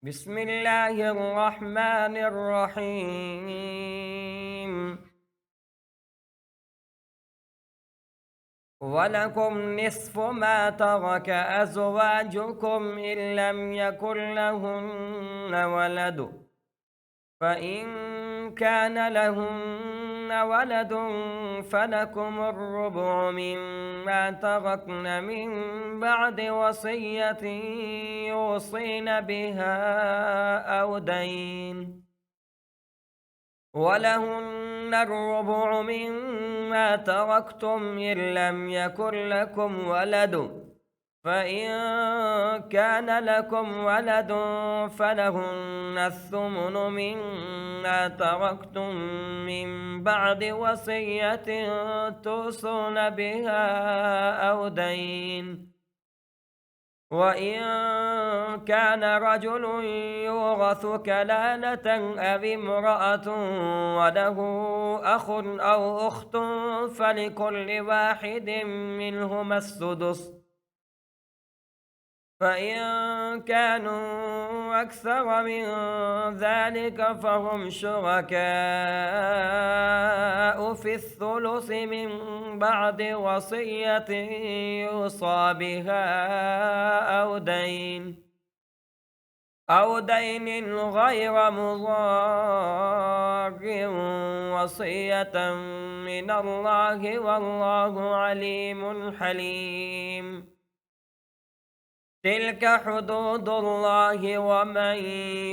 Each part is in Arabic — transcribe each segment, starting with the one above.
بسم الله الرحمن الرحيم. ولكم نصف ما ترك أزواجكم إن لم يكن لهن ولد، فإن كان لهن ولد فلكم الربع مما تركن من بعد وصية يوصين بها أو دين، ولهن الربع مما تركتم إن لم يكن لكم ولد، فإن كان لكم ولد فلهن الثمن مما تركتم من بعد وصية توصون بها أو دين، وإن كان رجل يورث كلالة أو امرأة وله أخ أو أخت فلكل واحد منهما السدس، فإن كانوا أكثر من ذلك فهم شركاء في الثلث من بعد وصية يوصى بها أو دين غير مضار، وصية من الله والله عليم حليم. تلك حدود الله، ومن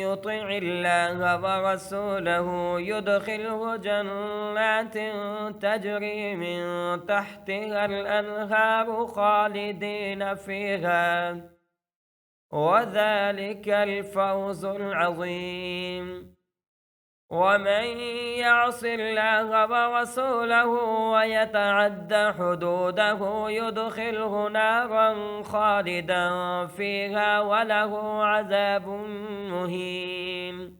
يطع الله ورسوله يدخله جنات تجري من تحتها الأنهار خالدين فيها، وذلك الفوز العظيم. ومن يعص الله ورسوله ويتعد حدوده يدخله نارا خالدا فيها وله عذاب مهين.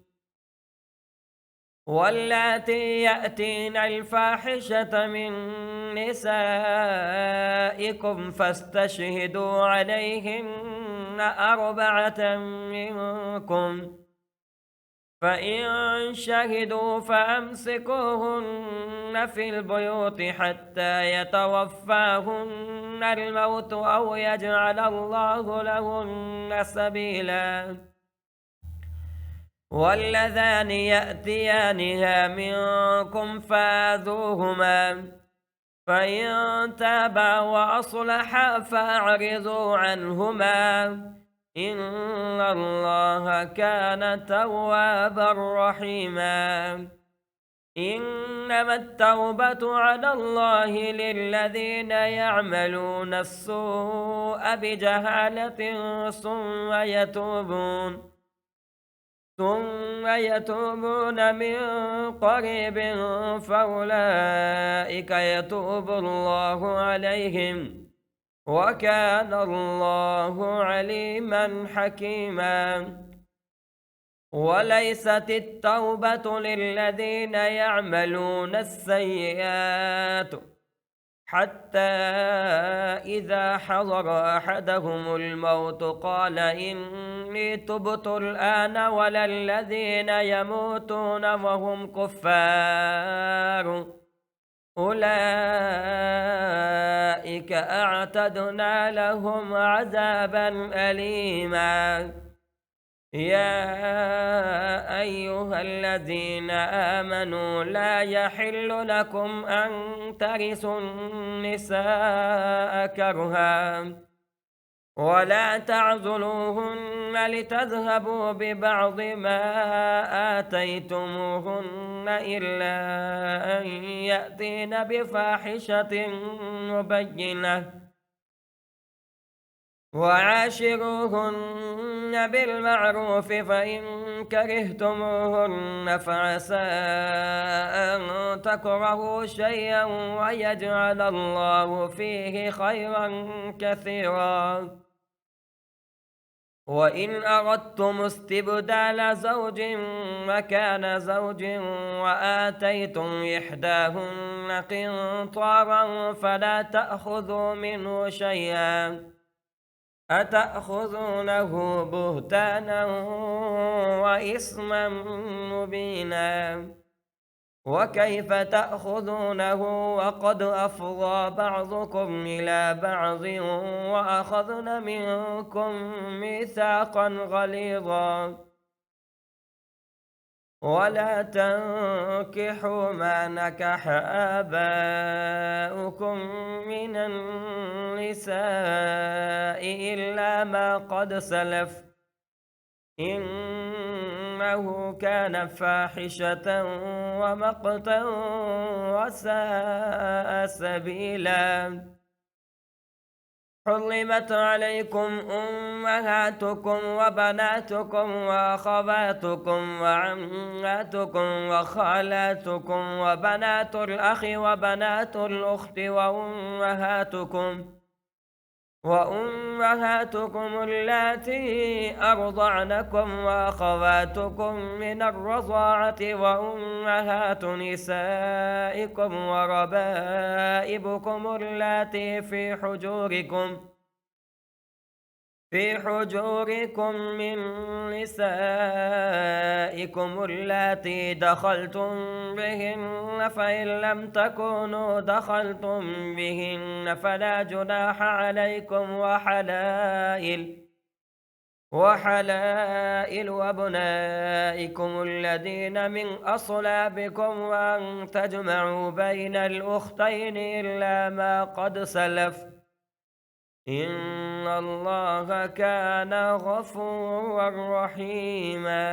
واللاتي يأتين الفاحشة من نسائكم فاستشهدوا عليهن أربعة منكم، فإن شهدوا فأمسكوهن في البيوت حتى يتوفاهن الموت أو يجعل الله لهن سبيلا. واللذان يأتيانها منكم فآذوهما، فإن تابا وأصلحا فأعرضوا عنهما، إن الله كان توابا رحيما. إنما التوبة على الله للذين يعملون السوء بجهالة ثم يتوبون من قريب فأولئك يتوب الله عليهم، وكان الله عليما حكيما. وليست التوبة للذين يعملون السيئات حتى إذا حضر أحدهم الموت قال إني تبت الآن، ولا الذين يموتون وهم كفار أولئك أعتدنا لهم عذابا أليما. يا أيها الذين آمنوا لا يحل لكم أن ترثوا النساء كرها، ولا تعضلوهن لتذهبوا ببعض ما آتيتموهن إلا أن يأتين بفاحشة مبينة، وعاشروهن بالمعروف، فإن كرهتموهن فعسى أن تكرهوا شيئا ويجعل الله فيه خيرا كثيرا. وإن أردتم استبدال زوج مكان زوج وآتيتم إحداهن قنطارا فلا تأخذوا منه شيئا، أتأخذونه بهتانا وإثما مبينا وكيف تأخذونه وقد أفضى بعضكم إلى بعض وأخذن منكم ميثاقا غليظا ولا تنكحوا ما نكح آباؤكم من النساء إلا ما قد سلف إنه كان فاحشة ومقتا وساء سبيلا حرمت عليكم أمهاتكم وبناتكم وأخواتكم وعماتكم وخالاتكم وبنات الأخ وبنات الأخت وأمهاتكم اللاتي أرضعنكم وأخواتكم من الرضاعة وأمهات نسائكم وربائبكم اللاتي في حجوركم من نسائكم اللاتي دخلتم بهن فإن لم تكونوا دخلتم بهن فلا جناح عليكم وحلائل أبنائكم الذين من أصلابكم وأن تجمعوا بين الأختين إلا ما قد سلف إن الله كان غفورا رحيما